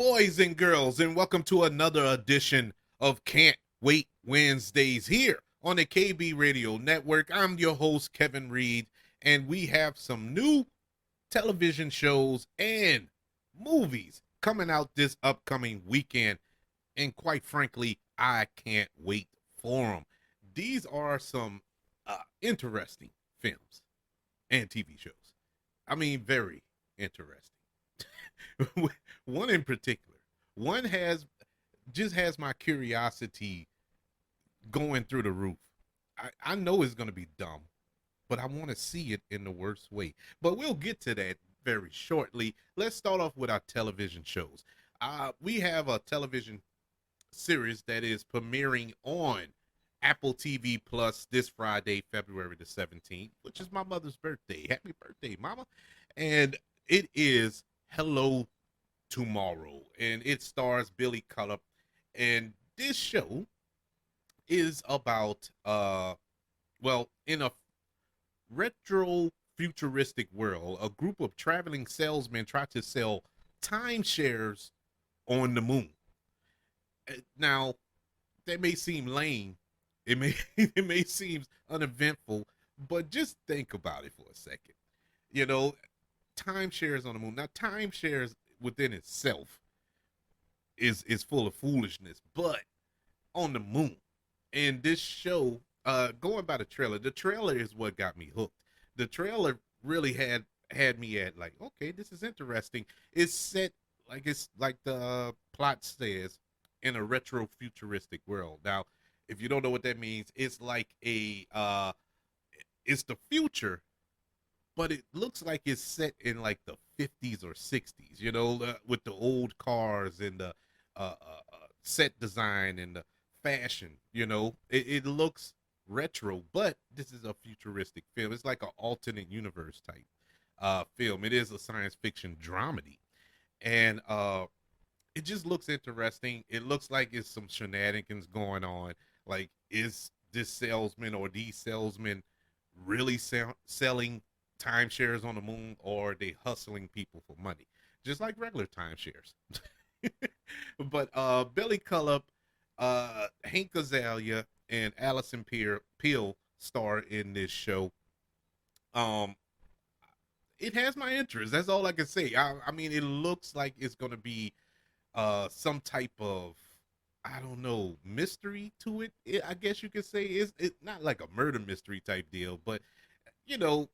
boys and girls, and welcome to another edition of Can't Wait Wednesdays here on the KB Radio Network. I'm your host, Kevin Reed, and we have some new television shows and movies coming out this upcoming weekend. And quite frankly, I can't wait for them. These are some interesting films and TV shows. I mean, very interesting. One in particular, one has my curiosity going through the roof. I know it's going to be dumb, but I want to see it in the worst way. But we'll get to that very shortly. Let's start off with our television shows. We have a television series that is premiering on Apple TV Plus this Friday, February the 17th, which is my mother's birthday. Happy birthday, mama. And it is Hello Tomorrow, and it stars Billy Crudup. And this show is about in a retro futuristic world, a group of traveling salesmen try to sell timeshares on the moon. Now, that may seem lame. It may it may seem uneventful, but just think about it for a second. You know, timeshares on the moon. Now, timeshares within itself is full of foolishness, but on the moon. And this show, going by the trailer is what got me hooked. The trailer really had me at like, okay, this is interesting. It's set it's like the plot says in a retro futuristic world. Now, if you don't know what that means, it's like it's the future, but it looks like it's set in like the 50s or 60s, with the old cars and the set design and the fashion. It looks retro, but this is a futuristic film. It's like an alternate universe type film. It is a science fiction dramedy, and it just looks interesting. It looks like it's some shenanigans going on. Like, is this salesman or these salesmen really selling timeshares on the moon, or are they hustling people for money, just like regular timeshares? But Billy Crudup, Hank Azaria, and Allison Peel star in this show. Um, it has my interest. That's all I can say. I mean, it looks like it's gonna be some type of, I don't know, mystery to it. I guess you could say it's not like a murder mystery type deal, but you know,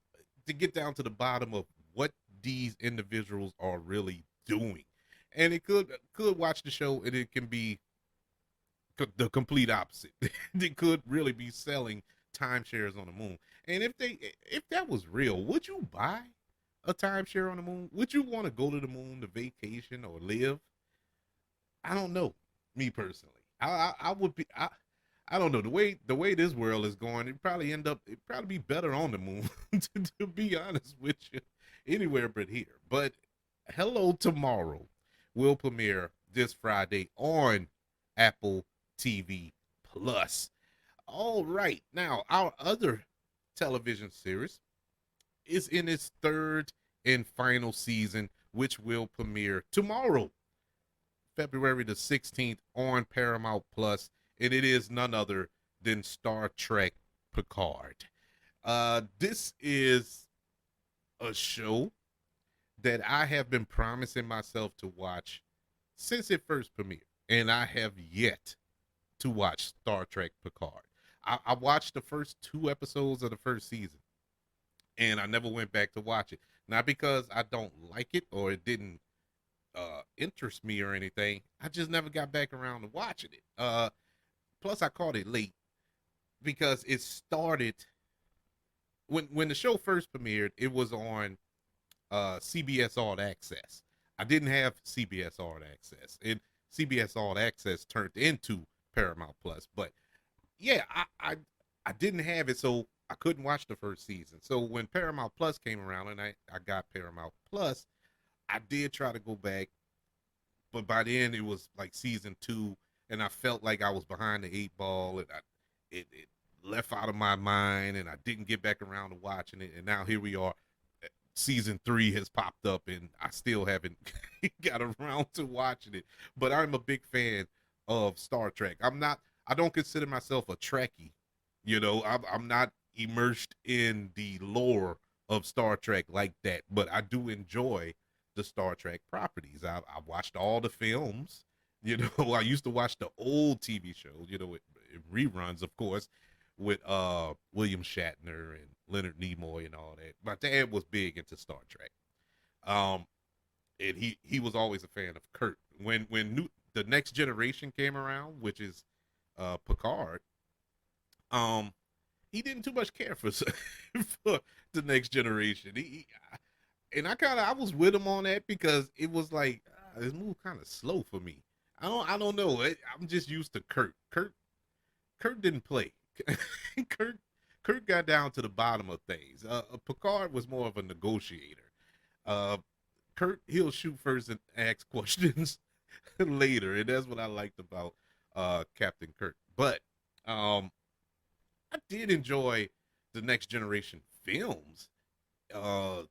to get down to the bottom of what these individuals are really doing. And it could watch the show and it can be the complete opposite. They could really be selling timeshares on the moon. And if that was real, would you buy a timeshare on the moon? Would you want to go to the moon to vacation or live? I don't know. Me personally, I would be. I don't know, the way this world is going. It'd probably be better on the moon, to be honest with you, anywhere but here. But Hello Tomorrow will premiere this Friday on Apple TV Plus. All right, now our other television series is in its third and final season, which will premiere tomorrow, February the 16th, on Paramount Plus, and it is none other than Star Trek Picard. This is a show that I have been promising myself to watch since it first premiered, and I have yet to watch Star Trek Picard. I watched the first two episodes of the first season, and I never went back to watch it. Not because I don't like it or it didn't interest me or anything. I just never got back around to watching it. Plus, I caught it late because it started when the show first premiered. It was on CBS All Access. I didn't have CBS All Access, and CBS All Access turned into Paramount Plus. But yeah, I didn't have it, so I couldn't watch the first season. So when Paramount Plus came around and I got Paramount Plus, I did try to go back, but by then it was like season two, and I felt like I was behind the eight ball, and it left out of my mind, and I didn't get back around to watching it. And now here we are, season 3 has popped up and I still haven't got around to watching it. But I'm a big fan of Star Trek. I don't consider myself a Trekkie. You know, I'm not immersed in the lore of Star Trek like that, but I do enjoy the Star Trek properties. I watched all the films. You know, I used to watch the old TV shows, you know, reruns, of course, with William Shatner and Leonard Nimoy and all that. My dad was big into Star Trek. Um and he was always a fan of Kirk. The Next Generation came around, which is Picard, um he didn't too much care for for the Next Generation. And I was with him on that because it was like this move kind of slow for me. I don't know. I'm just used to Kirk. Kirk didn't play. Kirk Kirk got down to the bottom of things. Picard was more of a negotiator. Uh, Kirk, he'll shoot first and ask questions later, and that's what I liked about Captain Kirk. But um, I did enjoy the Next Generation films. Uh,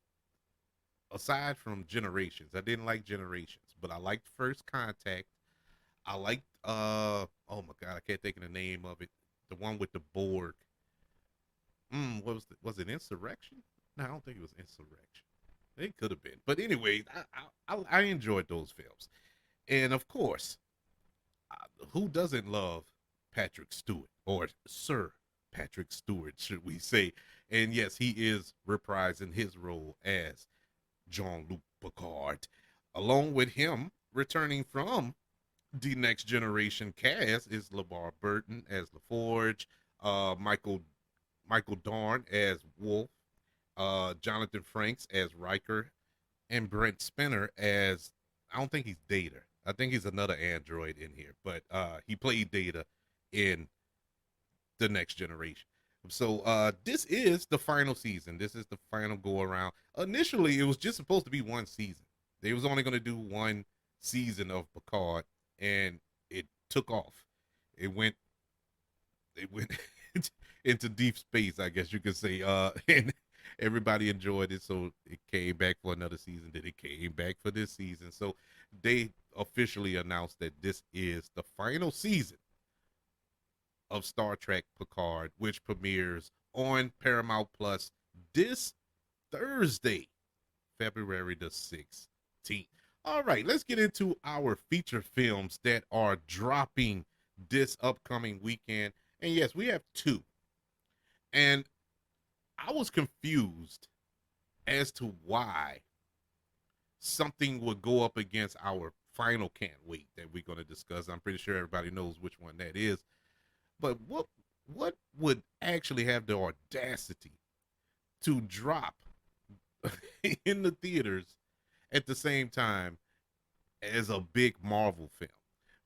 Aside from Generations, I didn't like Generations, but I liked First Contact. I liked oh my god, I can't think of the name of it. The one with the Borg. What was it Insurrection? No, I don't think it was Insurrection. It could have been, but anyway, I enjoyed those films, and of course, who doesn't love Patrick Stewart or Sir Patrick Stewart, should we say? And yes, he is reprising his role as Jean-Luc Picard. Along with him, returning from the Next Generation cast is LeVar Burton as LaForge, Michael Dorn as Wolf, Jonathan Frakes as Riker, and Brent Spiner as, I don't think he's Data. I think he's another android in here, but he played Data in the Next Generation. So this is the final season. This is the final go around. Initially, it was just supposed to be one season. They was only going to do one season of Picard, and it took off. It went into deep space, I guess you could say. And everybody enjoyed it, so it came back for another season. Then it came back for this season. So they officially announced that this is the final season of Star Trek Picard, which premieres on Paramount Plus this Thursday, February the 16th. All right, let's get into our feature films that are dropping this upcoming weekend. And yes, we have two. And I was confused as to why something would go up against our final can't wait that we're going to discuss. I'm pretty sure everybody knows which one that is. But what would actually have the audacity to drop in the theaters at the same time as a big Marvel film?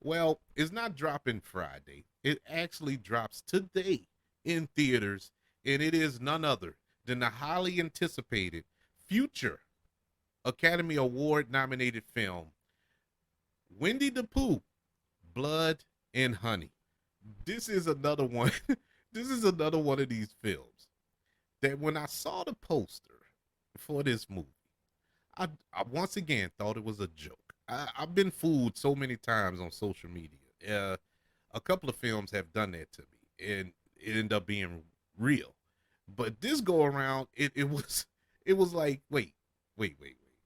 Well, it's not dropping Friday. It actually drops today in theaters, and it is none other than the highly anticipated future Academy Award nominated film, Winnie the Pooh, Blood and Honey. This is another one. This is another one of these films that when I saw the poster for this movie, I once again thought it was a joke. I've been fooled so many times on social media. A couple of films have done that to me, and it ended up being real. But this go around, it was like, wait.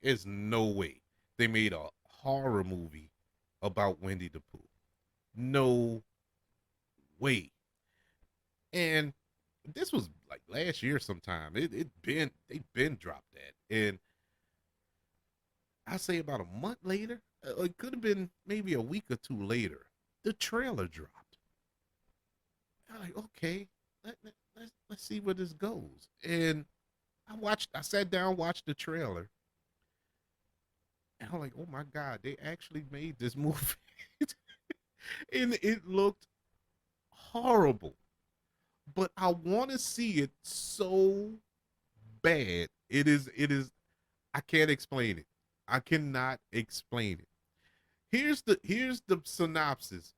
There's no way they made a horror movie about Winnie the Pooh. No way. And this was like last year sometime. They been dropped that, and I say about a month later, it could have been maybe a week or two later, the trailer dropped. I'm like, okay, let's see where this goes. And I sat down, watched the trailer, and I'm like, oh my god, they actually made this movie, and it looked horrible. But I want to see it so bad. It is. I can't explain it. I cannot explain it. Here's the synopsis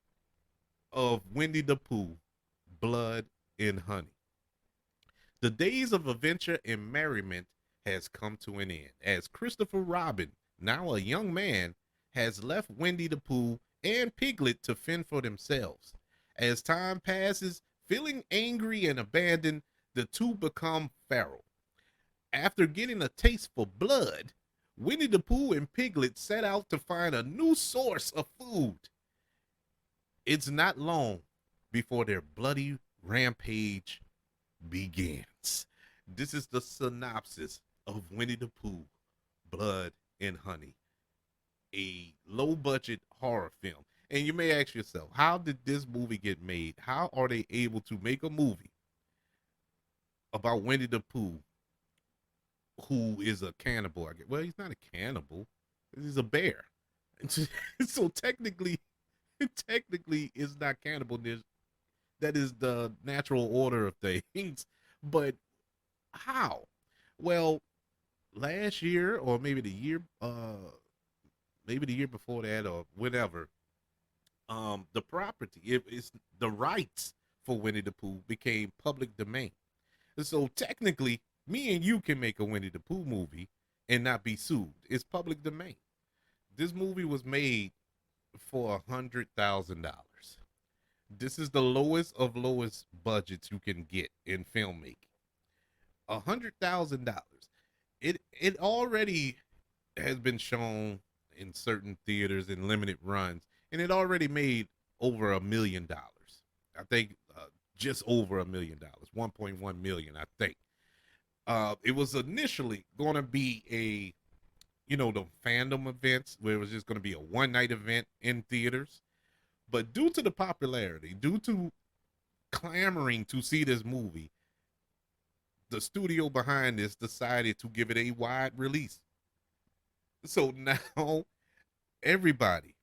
of Winnie the Pooh, Blood and Honey. The days of adventure and merriment has come to an end as Christopher Robin, now a young man, has left Winnie the Pooh and Piglet to fend for themselves. As time passes, feeling angry and abandoned, the two become feral. After getting a taste for blood, Winnie the Pooh and Piglet set out to find a new source of food. It's not long before their bloody rampage begins. This is the synopsis of Winnie the Pooh, Blood and Honey, a low budget horror film. And you may ask yourself, how did this movie get made? How are they able to make a movie about Winnie the Pooh, who is a cannibal? Well, he's not a cannibal. He's a bear. So technically, it's not cannibal. That is the natural order of things. But how? Well, last year, or maybe the year before that, or whatever, the property, it's the rights for Winnie the Pooh became public domain. And so technically, me and you can make a Winnie the Pooh movie and not be sued. It's public domain. This movie was made for $100,000. This is the lowest of lowest budgets you can get in filmmaking. $100,000. It already has been shown in certain theaters in limited runs, and it already made over $1 million. I think just over $1 million, 1.1 million, I think. It was initially going to be the fandom events where it was just going to be a one night event in theaters. But due to the popularity, due to clamoring to see this movie, the studio behind this decided to give it a wide release. So now everybody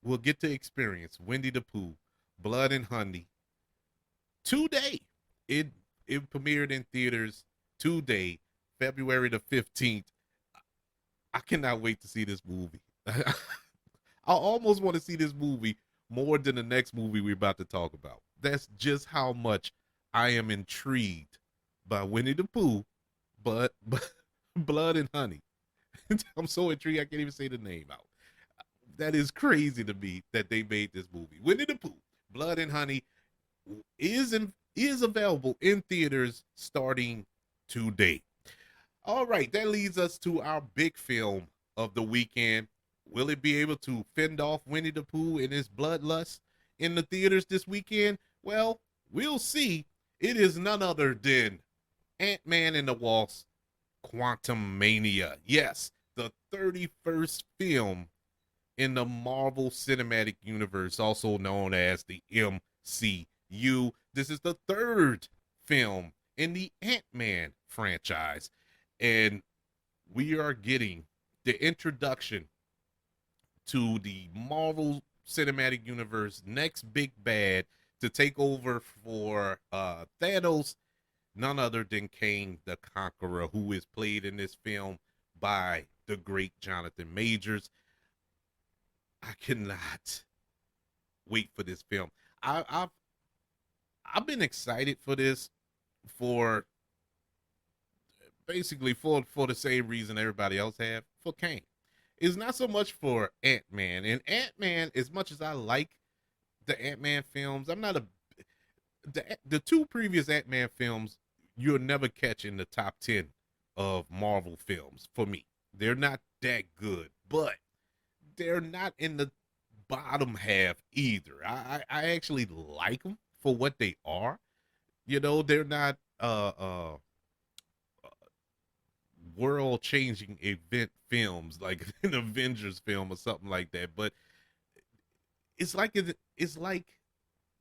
will get to experience Winnie the Pooh, Blood and Honey today. It premiered in theaters today, February the 15th. I cannot wait to see this movie. I almost want to see this movie more than the next movie we're about to talk about. That's just how much I am intrigued by Winnie the Pooh, but Blood and Honey. I'm so intrigued I can't even say the name out. That is crazy to me that they made this movie. Winnie the Pooh, Blood and Honey is available in theaters starting today. All right, that leads us to our big film of the weekend. Will it be able to fend off Winnie the Pooh and his bloodlust in the theaters this weekend? Well, we'll see. It is none other than Ant-Man and the Wasp: Quantumania. Yes, the 31st film in the Marvel Cinematic Universe, also known as the MCU. This is the third film in the Ant-Man franchise, and we are getting the introduction to the Marvel Cinematic Universe next big bad to take over for Thanos, none other than Kang the Conqueror, who is played in this film by the great Jonathan Majors. I cannot wait for this film. I've been excited for this for basically for the same reason everybody else have, for Kang. It's not so much for Ant-Man. And Ant-Man, as much as I like the Ant-Man films, I'm not the two previous Ant-Man films you'll never catch in the top 10 of Marvel films for me. They're not that good, but they're not in the bottom half either. I actually like them for what they are. They're not world changing event films like an Avengers film or something like that, but it's like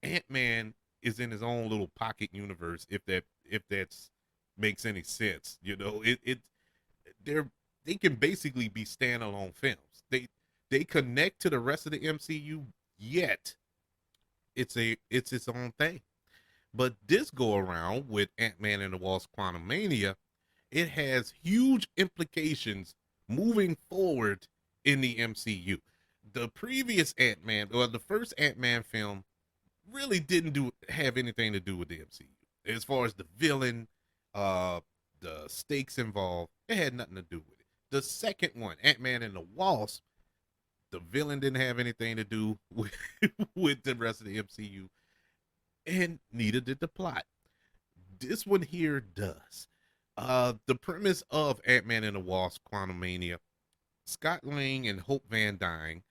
Ant-Man is in his own little pocket universe, if that's makes any sense. They can basically be standalone films. They connect to the rest of the MCU, yet it's its own thing. But this go around with Ant-Man and the Wasp: Quantumania, it has huge implications moving forward in the MCU. The previous Ant-Man, or the first Ant-Man film, really didn't have anything to do with the MCU as far as the villain, the stakes involved, it had nothing to do with it. The second one, Ant-Man and the Wasp, the villain didn't have anything to do with, with the rest of the MCU, and neither did the plot. This one here does. The premise of Ant-Man and the Wasp: Quantumania, Scott Lang and Hope Van Dyne,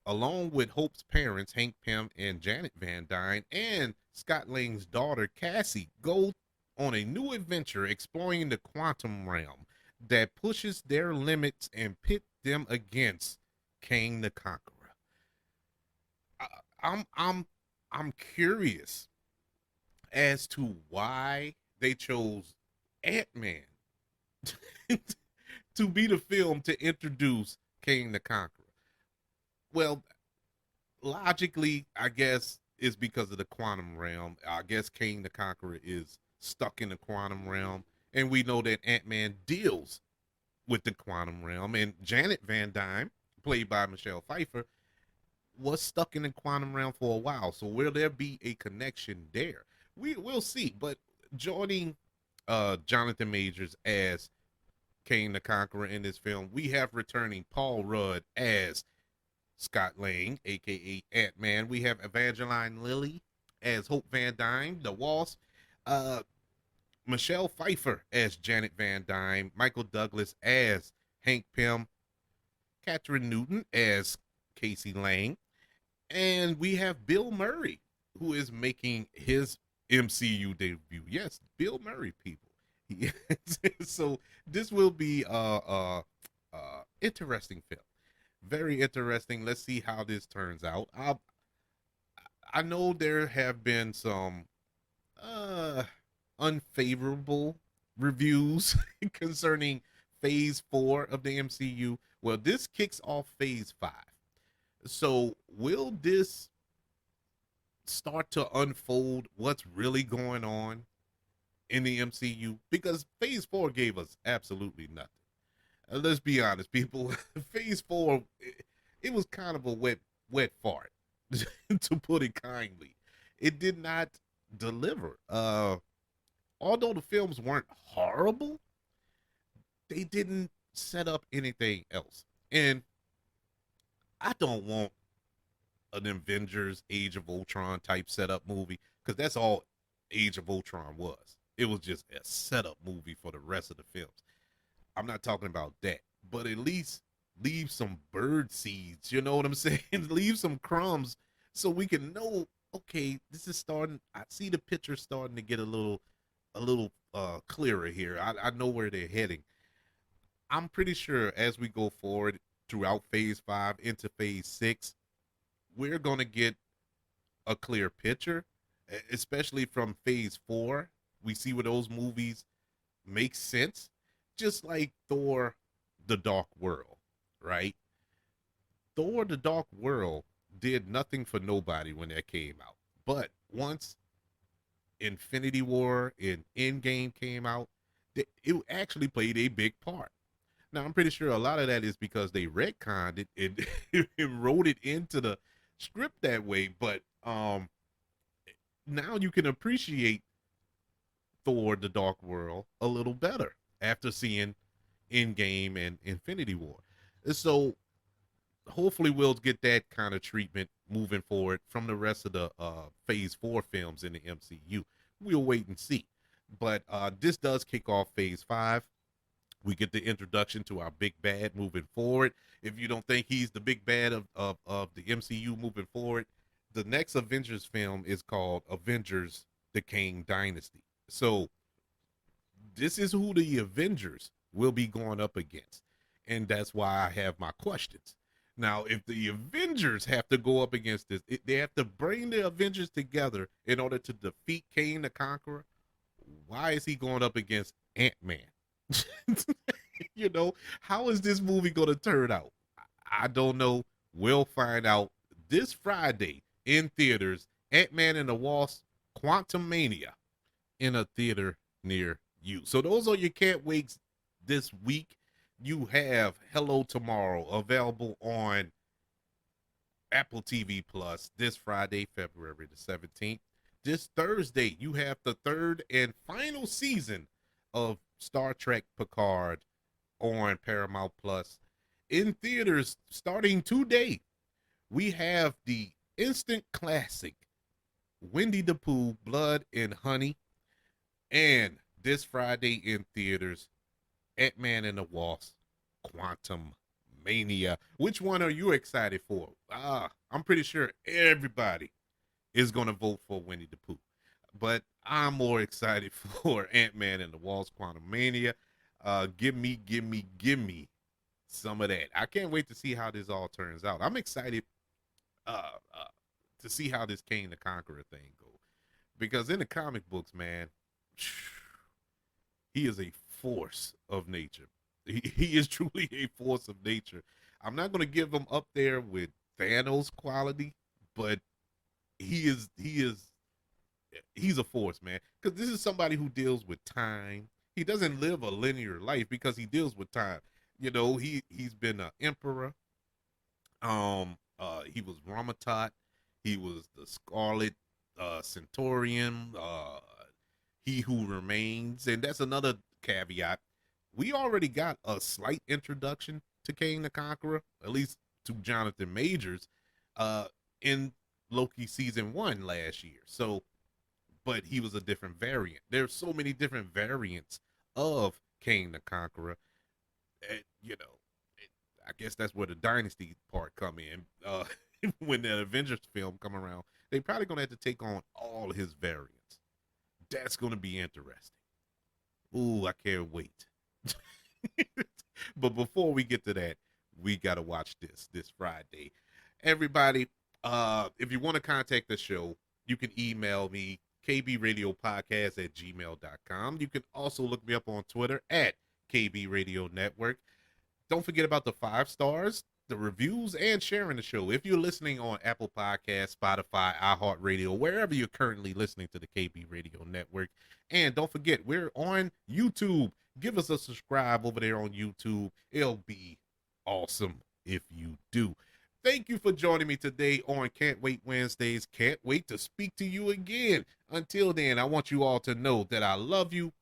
along with Hope's parents, Hank Pym and Janet Van Dyne, and Scott Lang's daughter, Cassie, go on a new adventure exploring the quantum realm that pushes their limits and pit them against Kang the Conqueror. I, I'm curious as to why they chose Ant-Man to be the film to introduce Kang the Conqueror. Well, logically, I guess is because of the quantum realm. I guess Kang the Conqueror is stuck in the quantum realm, and we know that Ant-Man deals with the quantum realm. And Janet Van Dyne, played by Michelle Pfeiffer, was stuck in the quantum realm for a while. So will there be a connection there? We'll see. But joining Jonathan Majors as Kang the Conqueror in this film, we have returning Paul Rudd as Scott Lang, aka Ant-Man. We have Evangeline Lilly as Hope Van Dyne, the Wasp. Uh, Michelle Pfeiffer as Janet Van Dyne. Michael Douglas as Hank Pym. Catherine Newton as Casey Lang. And we have Bill Murray, who is making his MCU debut. Yes, Bill Murray, people. So this will be interesting film. Very interesting. Let's see how this turns out. I know there have been some uh unfavorable reviews concerning phase 4 of the MCU. Well, this kicks off phase 5. So will this start to unfold what's really going on in the MCU? Because phase 4 gave us absolutely nothing. Let's be honest, people. Phase 4, it was kind of a wet fart, to put it kindly. It did not deliver. Although the films weren't horrible, they didn't set up anything else. And I don't want an Avengers Age of Ultron type setup movie, because that's all Age of Ultron was. It was just a setup movie for the rest of the films. I'm not talking about that, but at least leave some bird seeds. You know what I'm saying? Leave some crumbs so we can know. Okay, this is starting. I see the picture starting to get a little clearer here. I know where they're heading. I'm pretty sure as we go forward throughout phase 5 into phase 6, we're going to get a clear picture, especially from phase 4. We see where those movies make sense, just like Thor the Dark World, right? Thor the Dark World did nothing for nobody when that came out. But once Infinity War and Endgame came out, it actually played a big part. Now, I'm pretty sure a lot of that is because they retconned it and wrote it into the script that way. But now you can appreciate Thor the Dark World a little better after seeing Endgame and Infinity War. So hopefully we'll get that kind of treatment moving forward from the rest of the phase 4 films in the MCU. We'll wait and see. But this does kick off phase 5. We get the introduction to our big bad moving forward. If you don't think he's the big bad of the MCU moving forward, the next Avengers film is called Avengers: The Kang Dynasty. So this is who the Avengers will be going up against. And that's why I have my questions. Now, if the Avengers have to go up against this, they have to bring the Avengers together in order to defeat Kang the Conqueror. Why is he going up against Ant-Man? You know, how is this movie going to turn out? I don't know. We'll find out this Friday in theaters. Ant-Man and the Wasp: Quantumania in a theater near you. So those are your can't waits this week. You have Hello Tomorrow available on Apple TV Plus this Friday, February the 17th. This Thursday, you have the third and final season of Star Trek Picard on Paramount Plus. In theaters starting today, we have the instant classic Winnie the Pooh, Blood and Honey, and this Friday in theaters, Ant-Man and the Wasp, Quantum Mania. Which one are you excited for? I'm pretty sure everybody is going to vote for Winnie the Pooh. But I'm more excited for Ant-Man and the Wasp, Quantum Mania. Give me some of that. I can't wait to see how this all turns out. I'm excited to see how this Kang the Conqueror thing go. Because in the comic books, man, he is a force of nature. He is truly a force of nature. I'm not going to give him up there with Thanos quality, but he's a force, man. Because this is somebody who deals with time. He doesn't live a linear life because he deals with time. You know, he's been an emperor. He was Ramatot. He was the Scarlet Centaurian. He Who Remains, and that's another caveat. We already got a slight introduction to Kang the Conqueror, at least to Jonathan Majors, in Loki season 1 last year. So, but he was a different variant. There's so many different variants of Kang the Conqueror. You know, I guess that's where the dynasty part come in. When the Avengers film come around, they probably gonna have to take on all his variants. That's gonna be interesting. Ooh, I can't wait. But before we get to that, we gotta watch this Friday. Everybody, if you want to contact the show, you can email me kbradiopodcast@gmail.com. You can also look me up on Twitter at KB Radio Network. Don't forget about the 5 stars, the reviews, and sharing the show. If you're listening on Apple Podcasts, Spotify, iHeartRadio, wherever you're currently listening to the KB Radio Network. And don't forget, we're on YouTube. Give us a subscribe over there on YouTube. It'll be awesome if you do. Thank you for joining me today on Can't Wait Wednesdays. Can't wait to speak to you again. Until then, I want you all to know that I love you.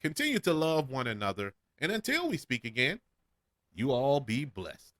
Continue to love one another. And until we speak again, you all be blessed.